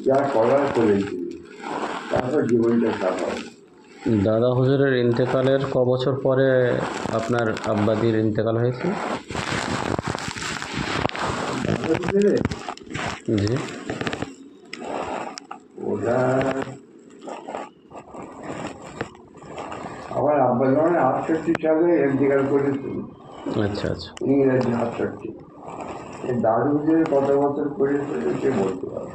যা করার করেছি, তারপর জীবনটা সাফল। দাদা হুজুরের ইন্তেকালের ক বছর পরে আপনার আব্বাদির ইন্তেকাল হয়েছে? জি। ওটা আমার আব্বা যখন 68 সালে ইন্তেকাল করেছিল, আচ্ছা আচ্ছা। ইংরেজি 68। এই দাদু যে কত বছর করেছিল সে বলতে পারবে।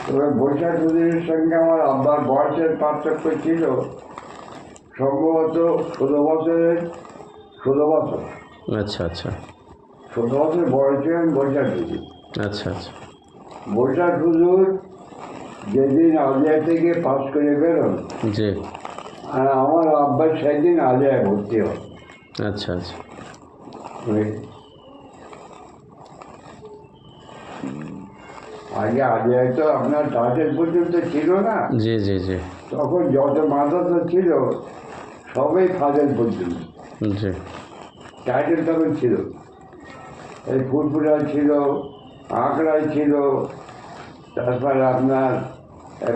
তবে বৈশাখ হুজুরের সঙ্গে আমার আব্বার বয়সের পার্থক্য ছিল সম্ভবত 16 বছর। আচ্ছা আচ্ছা 16 বছর বয়স ছিলেন বৈশাখ হুজুর। আচ্ছা আচ্ছা বৈশাখ হুজুর যেদিন আলিয়া থেকে পাস করে বেরোন, জি। আর আমার আব্বা সেদিন আলিয়ায় ভর্তি হয়। আচ্ছা আচ্ছা আগে আলিয়ায় তো আপনার টাইটেল পর্যন্ত ছিল না। জি জি জি তখন যত মাদ্রাসা ছিল সবই ফাজেল পর্যন্ত, জি টাইটেল তখন ছিল। এই ফুলপুরা ছিল, আঁকড়াই ছিল, তারপরে আপনার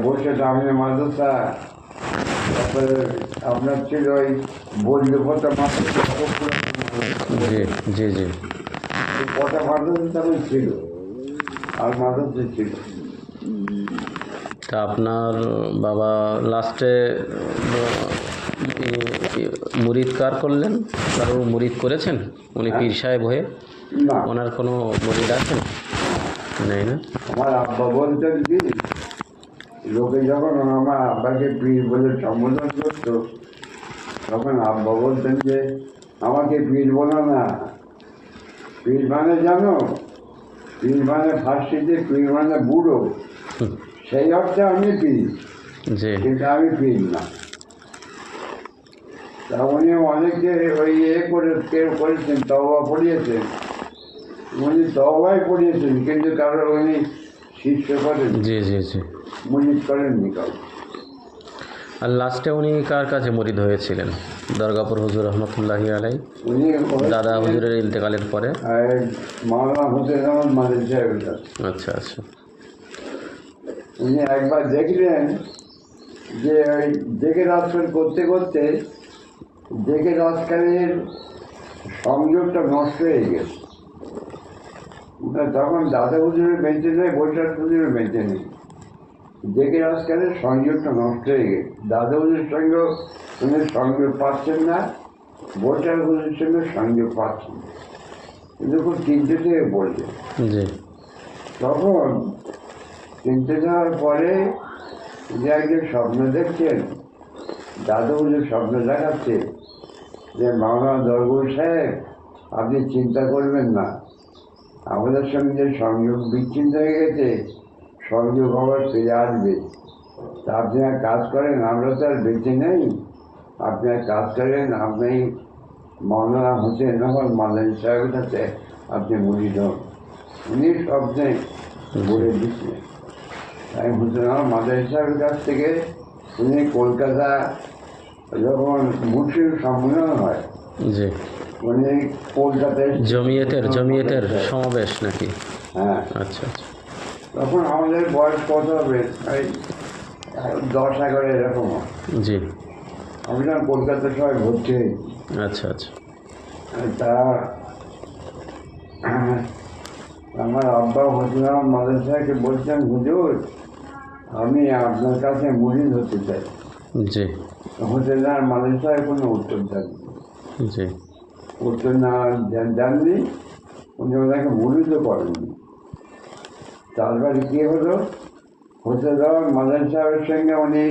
বসে দামিয়া মাদ্রাসা, তারপরে আপনার ছিল ওই বৈদ্যপতা মাদ্রাসা, জি জি জি কটা মাদ্রাসা তখন ছিল, আর মাদ্রাসা ছিল। তা আপনার বাবা লাস্টে মুরিদ কার করলেন? কারো মুরিদ করেছেন উনি পীর সাহেব হয়ে? না, ওনার কোনো মুরিদ আছেন? নেই না? আমার আব্বা বলতেন কি, লোকে যখন আমার আব্বাকে পীর বলে সম্বোধন করত, তখন আব্বা বলতেন যে আমাকে পীর বলো না, পীর মানে জানো, পীর মানে ফার্সিতে পীর মানে বুড়ো, সেই অর্থে আমি পীর, জি কিন্তু আমি পীর না। তা উনি অনেকে ওই কেউ করেছেন, তওবা পড়িয়েছেন, উনি তওবাই পড়িয়েছেন, কিন্তু কারো উনি শিষ্য করেন, জি জি জি মুজিদ করেননি কারো। আর লাস্টে উনি কার কাছে মুরিদ হয়েছিলেন? দুর্গাপুর হুজুর রহমতুল্লাহি আলাই, উনি দাদা হুজুরের ইন্তেকালের পরে? মাওলানা হোসেন আহমদ মালিক সাহেবের কাছে। আচ্ছা আচ্ছা উনি একবার দেখলেন যে ওই জেকে রাজকাল করতে করতে জেকে রাজকালের সংযোগটা নষ্ট হয়ে গেছে। তখন দাদা হুজুরের বেঁচে নেই, বৈশাখ হুজুরের বেঁচে নেই, জেকে রাজকালের সংযোগটা নষ্ট হয়ে গেছে। দাদা হুজুরের সঙ্গে উনি সংযোগ পাচ্ছেন না, বৈশাখ হুজুরের সঙ্গে সংযোগ পাচ্ছেন না, কিন্তু খুব চিন্তিত হয়ে পড়ছে। জি তখন চিনতে যাওয়ার পরে যে একজন স্বপ্ন দেখছেন, দাদু যে স্বপ্ন দেখাচ্ছে যে মাওলানা দরগুল সাহেব, আপনি চিন্তা করবেন না, আমাদের সঙ্গে যে সংযোগ বিচ্ছিন্ন হয়ে গেছে, সংযোগ আবার ফিরে আসবে। তা আপনি এক কাজ করেন, আমরা তো আর বেঁচে নেই, আপনি এক কাজ করেন, আপনি মাওলানা হোসেন আহমদ মাদানী সাহেবের কাছে আপনি মুরিদ হন। উনি স্বপ্নে বলে দিচ্ছেন। তাই হোসেন আহমদ মাদানী সাহেবের কাছ থেকে উনি কলকাতা যখন মুসলিম সম্মেলন হয়, জি উনি কলকাতায় জমিয়তের সমাবেশ নাকি? হ্যাঁ, আচ্ছা আচ্ছা তখন আমাদের বয়স কত হবে, এই 10-11 এরকম হয়। জি আমি যখন কলকাতার সবাই ভর্তি হয়েছি, আচ্ছা আচ্ছা তা আমার আব্বা হোসেন আহমদ মাদানী সাহেবকে বলছেন, হুজুর আমি আপনার কাছে মুরিদ হতে চাই। জি হোসেন আহমদ মাদানী সাহেব কোনো উত্তর দেননি, জি উত্তর না জাননি, উনি ওনাকে মুরিদও করেননি। তারপরে কী হলো, হোসেন আহমদ মাদানী সাহেবের সঙ্গে উনি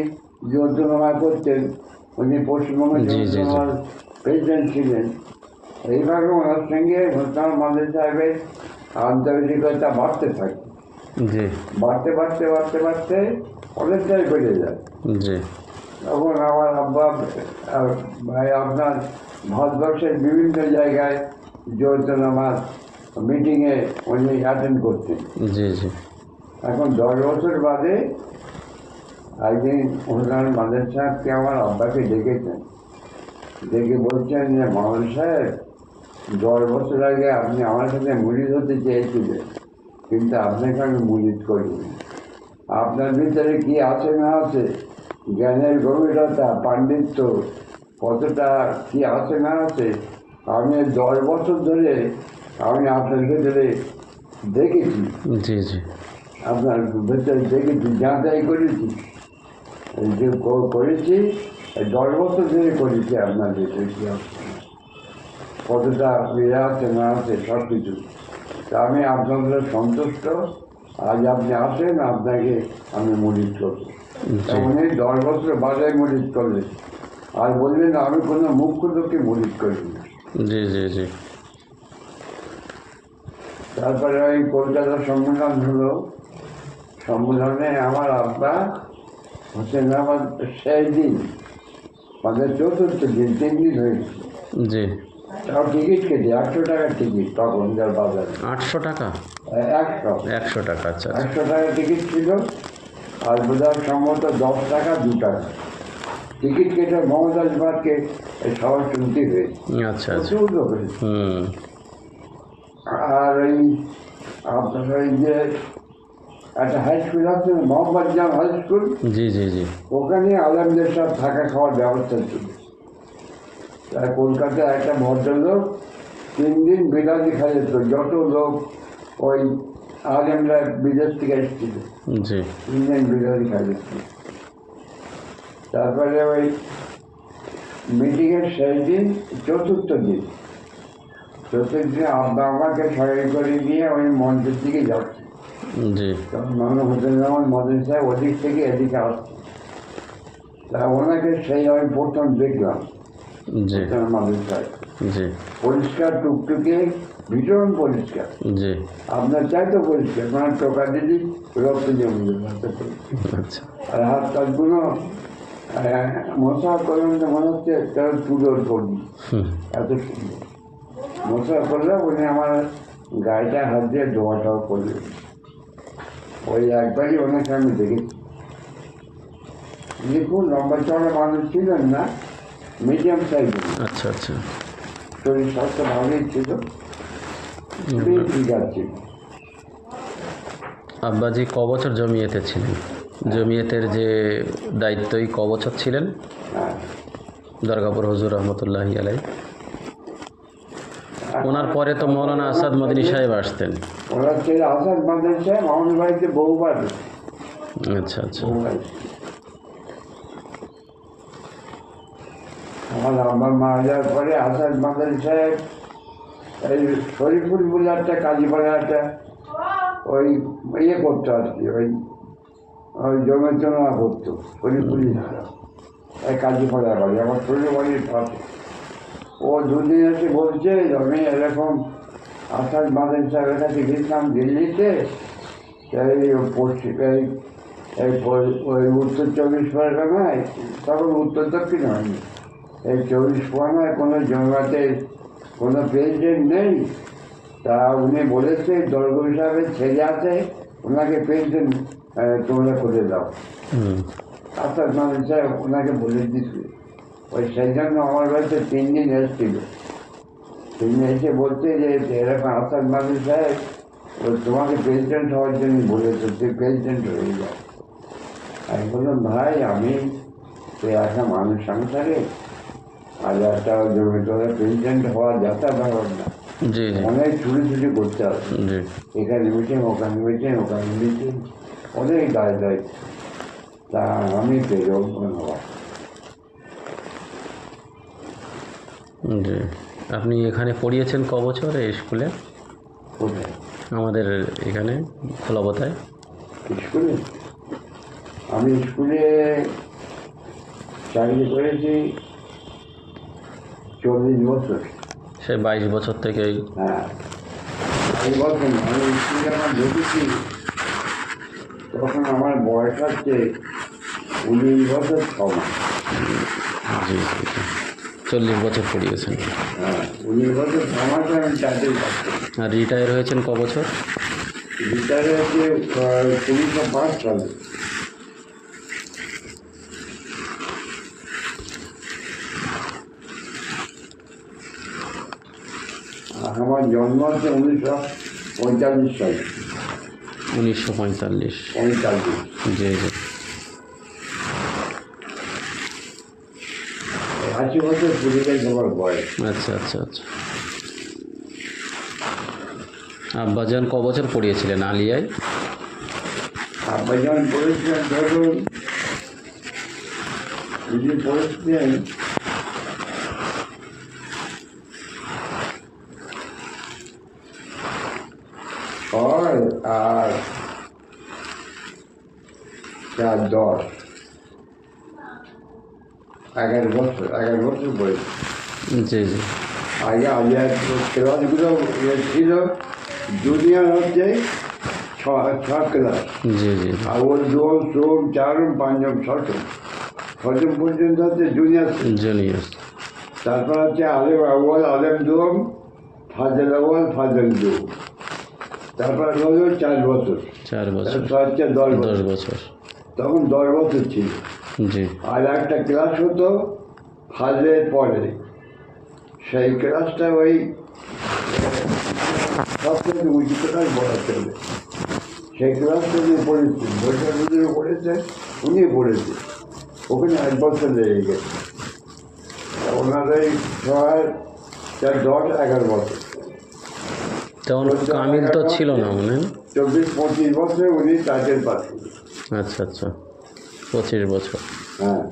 যৌথনামা করতেন, উনি পশ্চিমবঙ্গের জি, জি, জি। যৌথনামার প্রেসিডেন্ট ছিলেন। এইভাবে ওনার সঙ্গে হোসেন আহমদ মাদানী সাহেবের আন্তর্জাতিকতা বাড়তে থাকে, জি বাড়তে বাড়তে বাড়তে বাড়তে অনেকটাই বেড়ে যায়। জি তখন আমার আব্বা ভাই আপনার ভারতবর্ষের বিভিন্ন জায়গায় যৌথনামার মিটিংয়ে উনি অ্যাটেন্ড করতেন। জি জি এখন 10 বছর বাদে একদিন হোসেন মাদানী সাহেবকে আমার আব্বাকে ডেকেছেন, ডেকে বলছেন যে মামুন সাহেব, 10 বছর আগে আপনি আমার সাথে মুরিদ হতে চেয়েছিলেন, কিন্তু আপনাকে আমি মুরিদ করব না। আপনার ভিতরে কি আছে না আছে, জ্ঞানের গভীরতা, পাণ্ডিত্য কতটা কি আছে না আছে, আমি 10 বছর ধরে আমি আপনার ভেতরে দেখেছি, জি জি আপনার ভেতরে দেখেছি, যাচাই করেছি, এই যে করেছি 10 বছর ধরে করেছি আপনার ভেতরে কি আছে কতটা ইয়ে আছে না আছে সব কিছু। তা আমি আপনাদের সন্তুষ্ট, আজ আপনি আসেন, আপনাকে আমি মুরিদ করবো। জি উনি 10 বছর বাজারে মুরিদ করলেন, আর বললেন আমি কোনো মুখ্য লোককে মুরিদ করি না। জি জি জি তারপরে ওই কলকাতা সম্মেলন হলো, সম্মেলনে আমার আব্বা হোসেন আহমদ সেই দিন, আমাদের চতুর্থ দিন, 3 দিন হয়েছে, জি তাও টিকিট কেটে 800 টাকার টিকিট, তখন যার বাজারে 800 টাকা 100 টাকা আচ্ছা আচ্ছা 100 টাকার টিকিট ছিল, আর বোধহয় সম্ভবত 10 টাকা 2 টাকা টিকিট কেটে মমতাজবাদকে সবাই শুনতে হয়েছে, আচ্ছা আচ্ছা প্রচুর লোক হয়েছে। হুম আর ওই আপনার ওই যে একটা হাই স্কুল আছে মোহাম্মদ জাম হাই স্কুল, জি জি জি ওখানে আলমদের সব থাকা খাওয়ার ব্যবস্থা ছিল। তাই কলকাতায় একটা ভদ্রলোক 3 দিন বিরাজি খাইয়েছিল, যত লোক ওই আলেমরা বিদেশ থেকে এসেছিল জি 3 দিন বিরাজি খাইয়েছিল। তারপরে ওই মিটিংয়ের সেই দিন, চতুর্থ দিন আব্বা আমাকে সহায় করে নিয়ে ওই মঞ্চের দিকে যাচ্ছে, জি তখন মানব হোসেন রহমান মদন সাহেব ওদিক থেকে এদিকে আসছে। তা ওনাকে সেই আমি প্রথম দেখলাম, জি মদন সাহেব জি পরিষ্কার, টুকটুকে, ভীষণ পরিষ্কার, জি আপনার চাইতে পরিষ্কার, মানে টোকা দিদি রক্ত জমি আচ্ছা আর হাত কাজগুলো মশা করলেন তো মনে হচ্ছে তার পুজোর করি, হুম এত সুন্দর মশা করলে উনি আমার গায়েটা হাত দিয়ে ধোয়াটাও করলেন। ওই একবারই ওনাকে আমি দেখেছি। দেখুন লম্বা চড়া মানুষ ছিলেন না, মিডিয়াম সাইজের, আচ্ছা আচ্ছা শরীর স্বাস্থ্য ভালোই ছিল, ঠিক আছে। আব্বাজি ক বছর জমিয়েতে ছিলেন? জমিয়েতের যে দায়িত্বই ক বছর ছিলেন? হ্যাঁ, দুর্গাপুর হুজুর রহমতুল্লাহি আলাই। ওনার পরে তো মৌলানা আসাদ মদনী সাহেব আসতেন। ওনার ছেলে আসাদ মাদার সাহেব আমাদের বাড়িতে বহুবার, আচ্ছা আচ্ছা বহুবার। আমার আব্বা মারা যাওয়ার পরে আসাদ মাদার সাহেব এই শরীফুল বলে একটা কাজীপাড়া একটা ওই ইয়ে করতো আর কি, ওই ওই জমেচনা করতো শরীফুলি ছাড়া, এই কাজীপাড়া বাড়ি, আমার শ্বশুর বাড়ির পাশে। ও দুদিন এসে বলছে আমি এরকম আসাদ মাদার সাহেবের কাছে গেছিলাম দিল্লিতে, এই পশ্চিম ওই উত্তর 24 পরগনায়, তখন উত্তর দক্ষিণ হয়নি, এই 24 পরগনায় কোনো জমাতে কোনো প্রেসিডেন্ট নেই, তা উনি বলেছে দরগা সাহেবের ছেলে আছে, ওনাকে প্রেসিডেন্ট তোমরা করে দাও। হুম আসাদ মাদার সাহেব ওনাকে বলে দিচ্ছে, ওই সেই জন্য আমার বাড়িতে 3 দিন এসেছিল। তিনি এসে বলছে যে এরকম আসাদ মাদার সাহেব ও তোমাকে প্রেসিডেন্ট হওয়ার জন্য বলেছে, তুই প্রেসিডেন্ট হয়ে যাও। আমি বললাম ভাই আমি একটা মানুষ সংসারে আর একটা জমি তোরা প্রেসিডেন্ট হওয়া যাতা ব্যাপার না, জি জি অনেক ছুটি করতে হবে, জি এখানে মিটিং ওখানে মিটিং ওখানে মিটিং, অনেক গায়ে দেয়। তা আমি পেরেও ধন্যবাদ। জি আপনি এখানে পড়িয়েছেন ক বছর এই স্কুলে? কোথায়? আমাদের এখানে খোলাবতায়। স্কুলে আমি স্কুলে চাকরি করেছি 40 বছর। সে 22 বছর থেকেই। হ্যাঁ, 22 বছর না, আমি স্কুলে আমার ঢুকেছি তখন আমার বয়স হচ্ছে 19 বছর 6 মাস। জি জি জি 40 বছর পড়িয়েছেন। হ্যাঁ, 19 বছর 6 মাসে আমি চাকরি করতাম। আর রিটায়ার হয়েছেন ক বছর? রিটায়ার হচ্ছে 1905 সালে। আর আমার জন্ম হচ্ছে 1945 সালে। 1945। 45। জি জি। 80 বছর পুলিশে তোমার বয়স। আচ্ছা আচ্ছা আচ্ছা। আব্বাজান ক বছর পড়িয়েছিলেন আলিয়ায়? আব্বা যখন পড়েছিলেন ধরুন উনি পড়েছিলেন 6 আর 4 10 11 বছর বয়স। জি জি। আগে আলিয়ার ক্লাসগুলো ছিল জুনিয়র হচ্ছে 6 ক্লাস, জি জি আর ওর 2 সোম 4 5 6 পর্যন্ত হচ্ছে জুনিয়র। জুনিয়র। তারপর হচ্ছে আলেম আউয়াল আলেম দুম, ফাজল আউয়াল ফাজল দুম, তারপর হলো 4 বছর, 4 বছর। তারপর হচ্ছে 10 10 বছর। বছর। তখন 10 বছর ছিল। জি আর একটা ক্লাস হতো ফাজলের পরে, সেই ক্লাসটা ওই সবথেকে উঁচু ক্লাস বলা চলে। সেই ক্লাসটা উনি পড়েছেন, বইটা উনি পড়েছেন, উনি পড়েছেন। ওখানে 1 বছর লেগে গেছে। ওনার এই 6 4 10 11 বছর। তখন কামিল তো ছিল না মনে হয়। 24-25 বছরে উনি টাইটেল পাচ্ছেন। আচ্ছা আচ্ছা, 25 বছর। হ্যাঁ,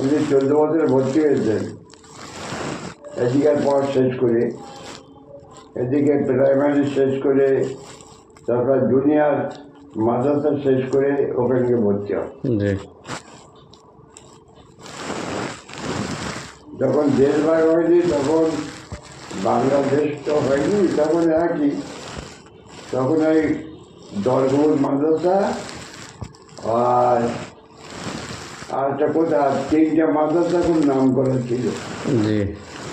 উনি 14 বছরে ভর্তি হয়েছেন। এদিকে পড়া শেষ করে, এদিকে প্রাইমারি শেষ করে, তারপর জুনিয়র মাদ্রাসা শেষ করে ওখানে ভর্তি হয়। জি যখন দেশ ভাগ হয়নি তখন বাংলাদেশ তো হয়নি, তখন একই, তখন ওই দরগুল মাদ্রাসা আর একটা কোথায় 3টে মাদ্রাসা খুব নাম করা ছিল জি।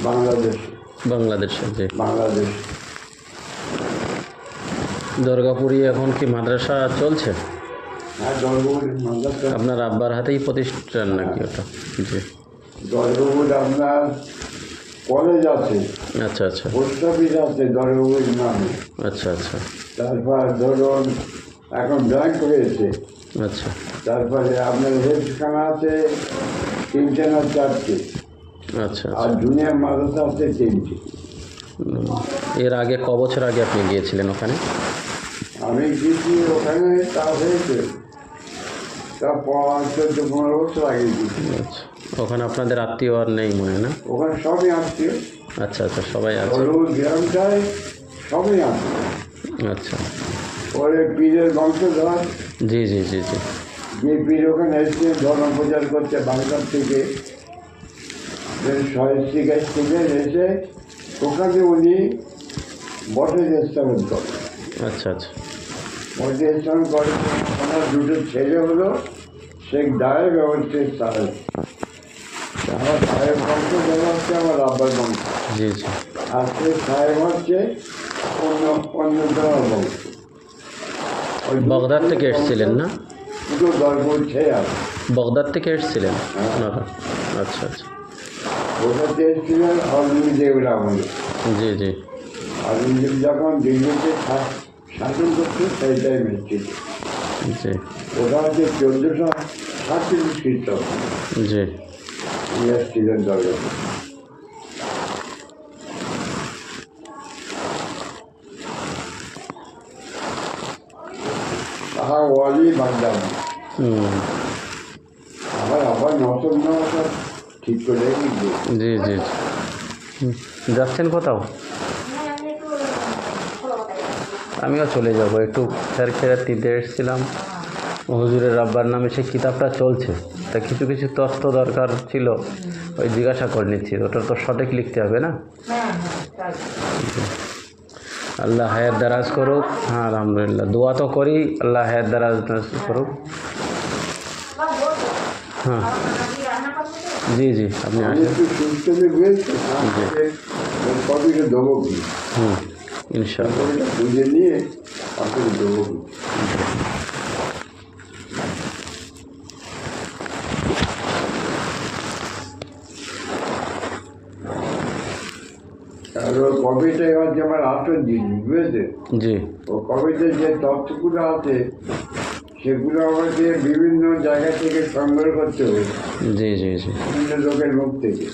বাংলাদেশে। বাংলাদেশে। জি। বাংলাদেশ দুর্গাপুরে এখন কি মাদ্রাসা চলছে? হ্যাঁ, দরগুল মাদ্রাসা। আপনার আব্বার হাতেই প্রতিষ্ঠান নাকি ওটা? জি। দরগুল আপনার কলেজ আছে, আচ্ছা আচ্ছা পোস্ট অফিস আছে দরগুল নামে। আচ্ছা আচ্ছা তারপর ধরুন এখন ব্যাংক হয়েছে। আচ্ছা তারপরে আপনার হেলথখানা আছে 3টে না 4টে, আচ্ছা আর আচ্ছা। জুনিয়র মাদ্রাসা আছে 3টে। এর আগে ক বছর আগে আপনি গিয়েছিলেন ওখানে? আমি গেছি ওখানে, তা হয়েছে তা 14-15 বছর আগে গেছি। আচ্ছা, ওখানে আপনাদের আত্মীয় আর নেই মনে হয় না? ওখানে সবই আত্মীয়, আচ্ছা আচ্ছা, সবাই আছে। দরগুল গ্রামটায় সবই আত্মীয়। আচ্ছা। ওরে পীরের বংশধর, জি জি জি জি। যে পীর ওখানে এসছে ধর্ম প্রচার করছে বাংলার থেকে, সহিষ্ঠিক এসছিলেন, এসে ওখানে উনি বটে স্থাপন করেন। আচ্ছা আচ্ছা বটে স্থাপন করেন। ওনার 2টো ছেলে হলো শেখ দায়েব এবং শেখ সাহেব। আমার সাহেব বংশধর হচ্ছে আমার আব্বার বংশ, জি জি। আর শেখ সাহেব হচ্ছে অন্যতম বংশ। ওই বাগদাদ থেকে এসেছিলেন না? দুটো গল্প ছেড়ে আছে। বাগদাদ থেকে এসেছিলেন ওনারা? আচ্ছা আচ্ছা। ওটাতে এসেছিলেন অরবিন্দ আমলে। জি জি অরবিন্দ যখন দিল্লিতে শাসন করছে সেই টাইম এসেছিল। জি ওটা হচ্ছে 1437 খ্রিস্টাব্দ জি। এসেছিলেন দরগাতে। তাহা ওয়ালি বাগদাদি। হুম। আবার নতুন নওয়া ঠিক করে গিয়েছে। জি জি জি। যাচ্ছেন কোথাও? আমিও চলে যাব, একটু খেরাত দিতে এসেছিলাম। হুজুরের আব্বার নামে সেই কিতাবটা চলছে, তা কিছু কিছু তথ্য দরকার ছিল, ওই জিজ্ঞাসা করে নিচ্ছি। ওটা তো সঠিক লিখতে হবে না? আল্লাহ হায়াত দারাজ করুক। হ্যাঁ আলহামদুলিল্লাহ, দোয়া তো করি, আল্লাহ হায়াত দারাজ করুক। হ্যাঁ জি জি, আপনি আমি আসেন। একটু সুস্থ হয়েছে, কপিটা দেবো কি হুম, ইনশাআল্লাহ। কপিটা বুঝে নিয়ে আপনাকে দেবো কি। আর ওই কপিটাই হচ্ছে আমার আসল জিনিস, বুঝেছে? জি ও কবিতে যে তথ্যগুলো আছে সেগুলো আমাকে বিভিন্ন জায়গা থেকে সংগ্রহ করতে হবে, জি জি জি বিভিন্ন লোকের মুখ থেকে।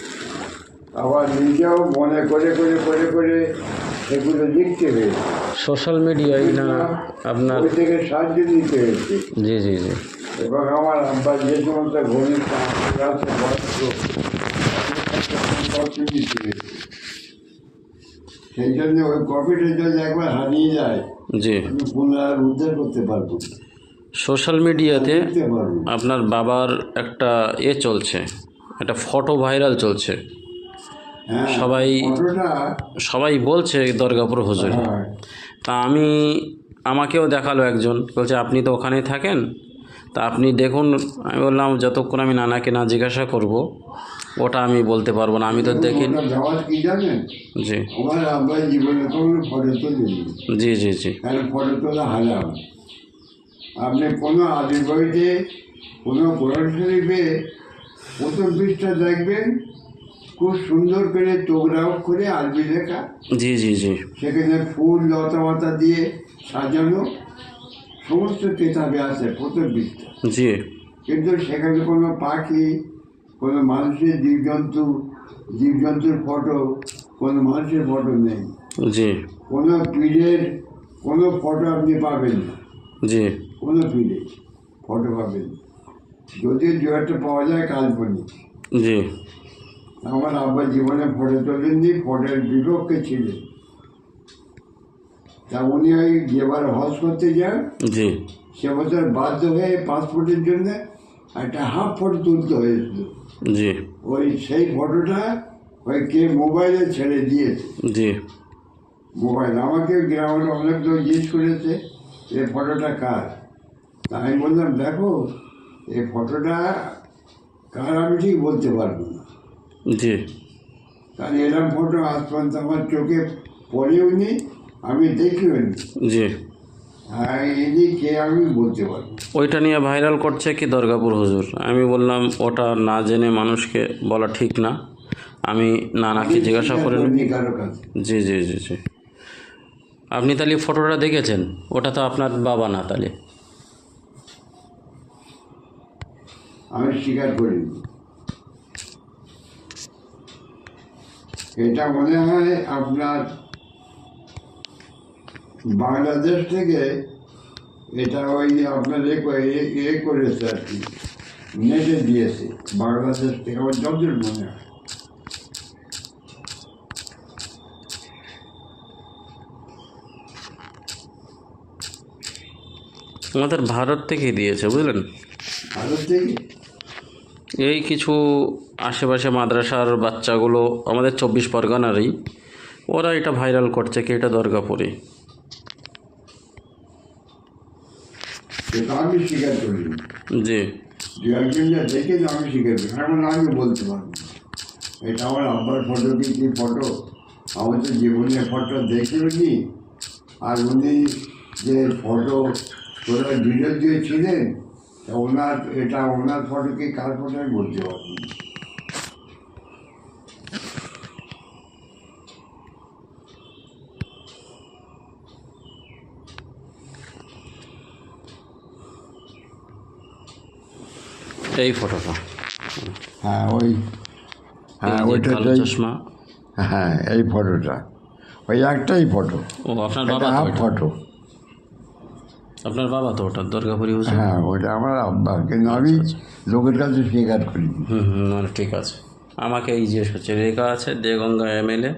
আবার নিজেও মনে করে করে করে করে সেগুলো লিখতে হয়েছে, সোশ্যাল মিডিয়ায় না আপনার? ওই থেকে সাহায্য নিতে হয়েছে। জি জি জি এবং আমার আব্বার যে সমস্ত ঘনিষ্ঠ আত্মীয় আছে বয়স্ক, তথ্য দিতে হয়েছে। সেই জন্য ওই কপিটা যদি একবার হারিয়ে যায় জি আমি পুনরায় উদ্ধার করতে পারবো, সোশ্যাল মিডিয়াতে লিখতে পারবো। আপনার বাবার একটা চলছে, একটা ফটো ভাইরাল চলছে। হ্যাঁ, সবাই- ফটোটা, সবাই বলছে দরগাপুর হুজুর। হ্যাঁ, তা আমাকেও দেখালো একজন, বলছে আপনি তো ওখানেই থাকেন, তা আপনি দেখুন। আমি বললাম যতক্ষণ আমি নানাকে না জিজ্ঞাসা করব ওটা আমি বলতে পারবো না, আমি তো দেখিনি। ওটা দেওয়ার কি জানেন, জি আমার আব্বার জীবনে কোনো ফটো তুলিনি, জি জি জি কারণ ফটো তোলা হারাম। আপনি কোনো আদির বইতে কোনো কোরআন শরীফে প্রথম পৃষ্ঠা দেখবেন, খুব সুন্দর করে তোগরাও করে আরবি লেখা, জি জি জি সেখানে ফুল লতা পাতা দিয়ে সাজানো সমস্ত কিতাবে আছে প্রথম পৃষ্ঠা। জি কিন্তু সেখানে কোনো পাখি, কোনো মানুষের জীবজন্তুর ফটো, কোনো মানুষের ফটো নেই। জি কোনো পীরের কোনো ফটো আপনি পাবেন না, জি কোনো পীরের ফটো পাবেন না। যদি দু একটা পাওয়া যায় কাল্পনিক। জি আমার আব্বা জীবনে ফটো তোলেননি, ফটোর বিপক্ষে ছিলেন। তা উনি ওই যেবার হজ করতে যান, জি সে বছর বাধ্য হয়ে পাসপোর্টের জন্য একটা হাফ ফটো তুলতে হয়েছিল। জি ওই সেই ফটোটা ওই কে মোবাইলে ছেড়ে দিয়েছে, জি মোবাইল। আমাকে গ্রামের অনেক লোক জিজ্ঞেস করেছে এই ফটোটা কার। তা আমি বললাম দেখো এই ফটোটা কার আমি ঠিক বলতে পারবো না, জি কারণ এরকম ফটো আজ পর্যন্ত আমার চোখে পড়েও নি, আমি দেখিও নি। জি আর ইনি কে আমি বলতে পারবো না। ওইটা নিয়ে ভাইরাল করছে কি দরগাপুর হুজুর। আমি বললাম ওটা না জেনে মানুষকে বলা ঠিক না, আমি নানাকে জিজ্ঞাসা করে নেব। আমি কারো কাছে জি জি জি জি আপনি তাহলে ফটোটা দেখেছেন, ওটা তো আপনার বাবা না তাহলে? আমি স্বীকার করিনি। এটা মনে হয় আপনার বাংলাদেশ থেকে, এটা ওই আপনার এ করেছে আর কি, নেটে দিয়েছে বাংলাদেশ থেকে, আমার যতদূর মনে হয়। আমাদের ভারত থেকেই দিয়েছে, বুঝলেন। ভারত থেকে এই কিছু আশেপাশে মাদ্রাসার বাচ্চাগুলো আমাদের 24 পরগনারই, ওরা এটা ভাইরাল করছে কি এটা দরগাপুরে। সেটা আমি স্বীকার করিনি। জি দু একজন যা দেখে আমি স্বীকার করি, এখন আমি বলতে পারবো না এটা আমার আব্বার ফটো কি কী ফটো। আমার তো জীবনের ফটো দেখিও নি। আর উনি যে ফটো তোলার ভিডিও দিয়েছিলেন, তা ওনার ফটো কি কার ফটো আমি বলতে পারবো না। এই ফটোটা, হ্যাঁ ওই, হ্যাঁ এই যে ওইটা, কালো চশমা। হ্যাঁ এই ফটোটা, ওই একটাই ফটো, ও আপনার একটা বাবা তো হাফ ওটা? ফটো। আপনার বাবা তো ওটা দরগাপুরি হুজুর? হ্যাঁ ওইটা আমার আব্বা, কিন্তু আমি লোকের কাছে স্বীকার করি। মানে ঠিক আছে, আমাকে এই জিজ্ঞেস করছে, রেখা আছে দেগঙ্গা MLA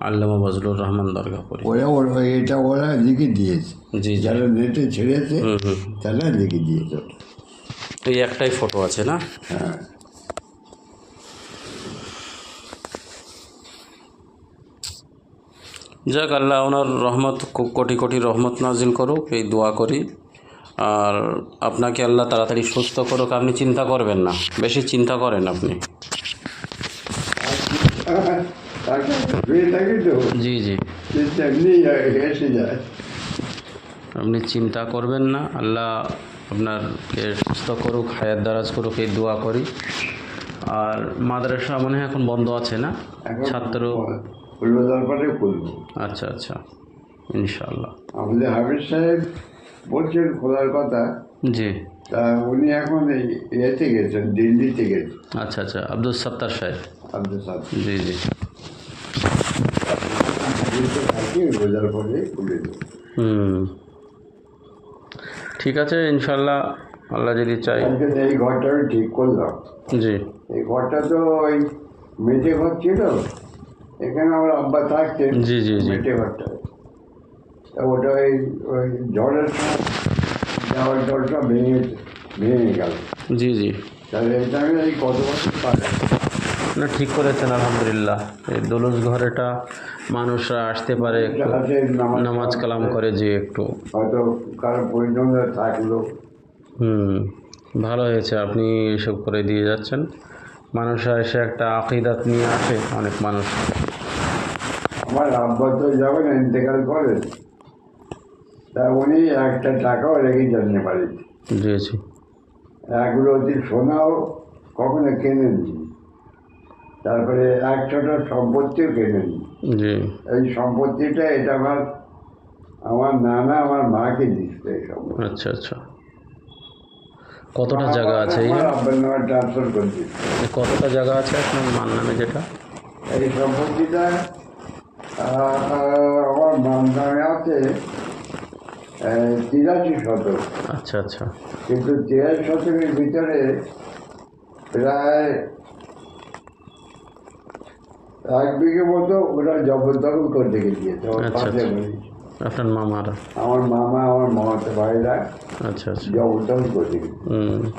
আল্লামা বজলুর রহমান দরগাপুরি। এটা ওরা লিখে দিয়েছে, জি জি যারা নেটে ছেড়েছে তারা লিখে দিয়েছে ওটা। এই একটাই ফটো আছে না? হ্যাঁ যাক, আল্লাহ ওনার রহমত, কোটি কোটি রহমত নাজিল করুক, এই দোয়া করি। আর আপনাকে আল্লাহ তাড়াতাড়ি সুস্থ করুক। আপনি চিন্তা করবেন না, বেশি চিন্তা করেন আপনি। জি জি এমনি এসে যায়। আপনি চিন্তা করবেন না, আল্লাহ আপনাকে সুস্থ করুক, হায়াত দারাজ করুক, এই দোয়া করি। আর মাদ্রাসা মনে হয় এখন বন্ধ আছে না? এখন ছাত্র খুলবো তারপরে খুলবো। আচ্ছা আচ্ছা, ইনশাআল্লাহ। আমাদের হাফিজ সাহেব বলছেন খোলার কথা, জি। তা উনি এখন এই ইয়েতে গেছেন, দিল্লিতে গেছেন। আচ্ছা আচ্ছা, আব্দুল সত্তার সাহেব। আব্দুল সাহেব জি জি। দিল্লিতে থাকি, রোজার পরে খুলে দেবো। ঠিক আছে, ইনশাআল্লাহ, আল্লাহ যদি চাই। আজকে এই ঘরটা আমি ঠিক করলাম। জি এই ঘরটা তো ওই মেটে ঘর ছিল, এখানে আমার আব্বা থাকতেন। জি জি জি। মেটে ঘরটা, তা ওটা ওই ঝড়ের সময় দেওয়াল টলটা ভেঙে গেল। জি জি। তাহলে এটা আমি এই কত বছর পারে না, ঠিক করেছেন, আলহামদুলিল্লাহ। এই দোলস ঘরেটা মানুষরা আসতে পারে, একটু হাতে নামাজ কালাম করে, যে একটু হয়তো কারো প্রয়োজন থাকলো। ভালো হয়েছে আপনি এসব করে দিয়ে যাচ্ছেন। মানুষরা এসে একটা আকিদাত নিয়ে আসে, অনেক মানুষ। আমার আব্বা তো যখন ইন্তেকাল করেন, তা উনি একটা টাকাও রেখে যাননি বাড়িতে। জি জি। এগুলো অতি সোনাও কখনো কেনেননি, তারপরে 100টা সম্পত্তিও কেনেননি। জি। এই সম্পত্তিটা এটা আমার নানা আমার মাকে দিচ্ছে এই সম্পত্তি। আচ্ছা আচ্ছা। কতটা জায়গা আছে? আমার আব্বার নামে ট্রান্সফার করে দিচ্ছে। কতটা জায়গা আছে আপনার মার নামে যেটা? এই সম্পত্তিটা আমার মার নামে আছে 83 শতক। আচ্ছা আচ্ছা। কিন্তু 83 শতকের ভিতরে প্রায় 1 বিঘে মতো ওরা জবরদখল করে রেখে দিয়েছে। আমার আচ্ছা পাশে আচ্ছা। বাড়ি। আপনার মামারা? আমার মামা, আমার মামাতো ভাইরা আচ্ছা আচ্ছা। জবরদখল করে রেখে দিয়েছে।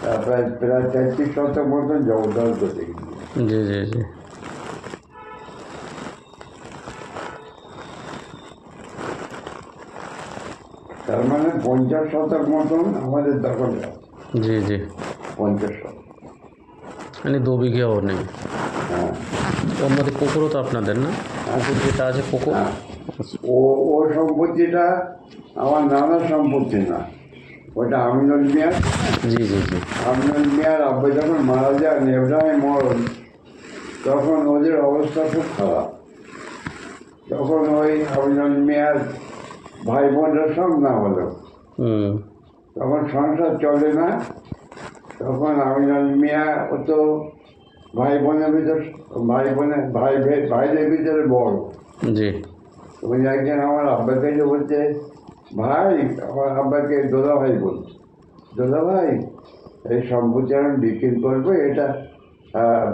তারপরে প্রায় 33 শতক মতন জবরদখল করে রেখে দিয়েছে। জি জি জি। তার মানে 50 শতক মতন আমাদের দখলে আছে। জি জি। 50 শতক। মানে 2 বিঘেও নেই? হ্যাঁ। ওর মধ্যে পুকুরও তো আপনাদের, না? পুকুর যেটা আছে, পুকুর? হ্যাঁ। ও সম্পত্তিটা আমার নানার সম্পত্তি না, ওটা আমিনুল মিয়ার। জি জি জি। আমিনুল মিয়ার আব্বা যখন মারা যান, এব্রাহিম মরণ, তখন ওদের অবস্থা খুব খারাপ। তখন ওই আমিনুল মিয়ার ভাই বোনরা সব না হলো, তখন সংসার চলে না। তখন আমিনুল মিয়া ও তো ভাইদের ভিতরে বড়। জি। ওই একজন আমার আব্বাকে যে বলছে, ভাই, আমার আব্বাকে দোলা ভাই বলছে, দোলা ভাই, এই সম্পত্তি আমি বিক্রি করবো, এটা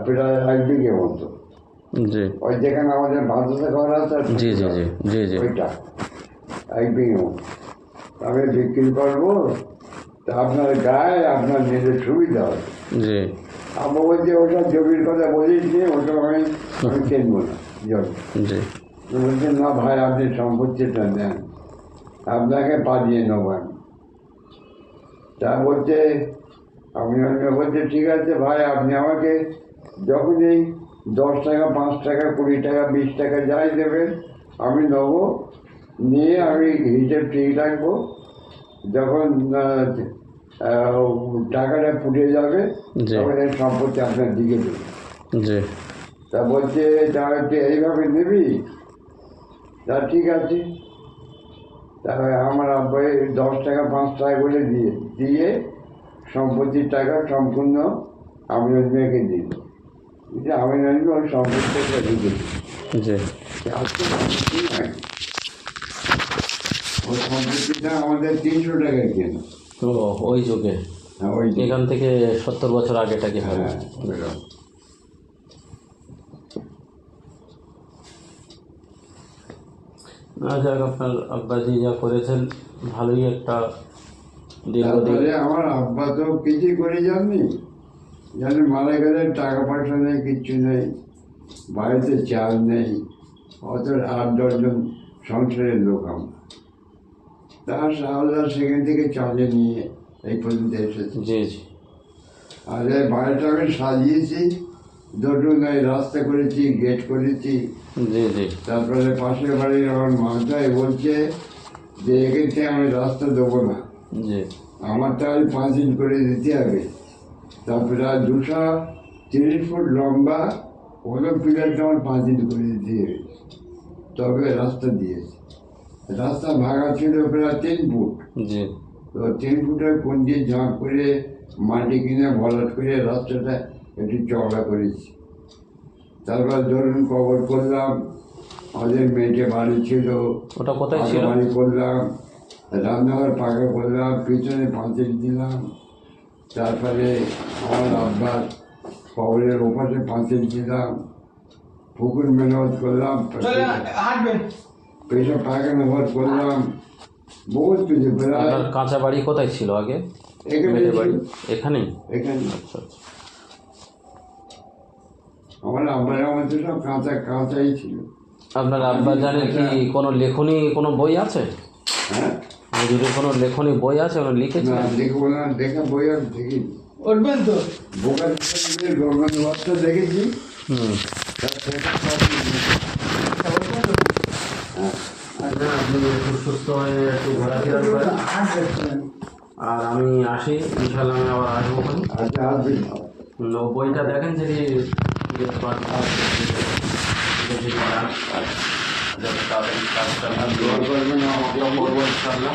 প্রায় 1 বিঘে মতো। জি। ওই যেখানে আমাদের মাদ্রাসা ঘর আছে, জি জি জি জি জি। ওইটা 1 বিঘে মতো আমি বিক্রি করবো, তা আপনার গায়ে আপনার নিজের সুবিধা হবে। জি। আব্বা বলছে, ওটা জমির কথা বলিস নি, ওটা আমি কিনবো না জমি। জি। বলছেন, না ভাই, আপনি সম্পত্তিটা নেন, আপনাকে পাঠিয়ে নেব আমি। তা বলছে, আমি বলছে, ঠিক আছে ভাই, আপনি আমাকে যখনই 10 টাকা, 5 টাকা, 20 টাকা, 20 টাকা যাই দেবেন, আমি নেবো, নিয়ে আমি হিসেব ঠিক রাখবো। যখন টাকাটা ফুটে যাবে, তখন এই সম্পত্তি আপনার দিকে দেবে। জি। তা বলছে, তাহলে তুই এইভাবে নিবি? তা ঠিক আছে। তারপরে আমার আব্বাই 10 টাকা, 5 টাকা করে দিয়ে সম্পত্তির টাকা সম্পূর্ণ আমিনুল মিয়াকে দিল। আমিনুল মিয়া ওই সম্পত্তিটা রেখে দিল। জি। আজকে সম্পত্তি নাই, ওই সম্পত্তিটা আমাদের 300 টাকায় কেনা। তো ওই যুগে, হ্যাঁ, ওই এখান থেকে 70 বছর আগেটা কি হবে? হ্যাঁ, ওইরকম। না যাক, আপনার আব্বাজি যা করেছেন, ভালোই একটা দীর্ঘদিন। তারপরে আমার আব্বা তো কিছুই করে যাননি, জানে মারা গেলে টাকা পয়সা নেই, কিচ্ছু নেই, বাড়িতে চাল নেই, অত 8-10 জন সংসারের লোক আমরা। তার আল্লাহ সেখান থেকে চালে নিয়ে এই পর্যন্ত এসেছে। জি জি। আর এই বাড়িটা আমি সাজিয়েছি, দুটোই রাস্তা করেছি, গেট করেছি। জি জি। তারপরে পাশের বাড়ির আমার মাথায় বলছে যে, এখান থেকে আমি রাস্তা দেবো না, জি। আমার তাহলে 5 ইঞ্চ করে দিতে হবে। তারপরে 230 ফুট লম্বা ওগুলো পিলারটা আমার 5 দিন করে দিয়ে তবে রাস্তা দিয়েছে। রাস্তা ভাঙা ছিল প্রায় 3 ফুট। জি। তো 3 ফুটের কোন দিয়ে ঝাঁক করে মাটি কিনে ভরাট করে রাস্তাটা একটু চওড়া করেছি। তারপর ধরুন কবর করলাম, আমাদের মেয়েটে বাড়ি ছিল, ওটা কোথায় ছিল? বাড়ি করলাম, রান্নাঘর পাকা করলাম, পিছনে পাঁচিল দিলাম। তারপরে আমার আব্বার কবরের ওপাশে পাঁচিল দিলাম, পুকুর মেরামত করলাম, পেশা পায়খানা ঘর করলাম, বহুত কিছু প্রায় আপনার কাঁচা বাড়ি কোথায় ছিল আগে? এখানে মেয়েদের বাড়ি ছিল। এখানেই? এখানে আচ্ছা আচ্ছা। আমার আব্বার আমাদের সব কাঁচা কাঁচাই ছিল। আপনার আব্বা জানেন কি কোনো লেখনী, কোনো বই আছে? হ্যাঁ, হুজুরের কোনো লেখনী বই আছে উনি না লিখেছিলেন? দেখবো না, দেখা বই আমি দেখিনি। উঠবেন তো? বোকার রোগান বাচ্চা দেখেছি। হুম। আচ্ছা, আপনি একটু সুস্থ হয়ে একটু ঘোরাফেরা করেন। আর আমি আসি, ইনশাল্লাহ আমি আবার আসবো ওখানে। আচ্ছা আসবেন। বইটা দেখেন যদি তাড়াতাড়ি কাজটা দোয়া করবেন আমাকে। করবো ইনশাল্লাহ।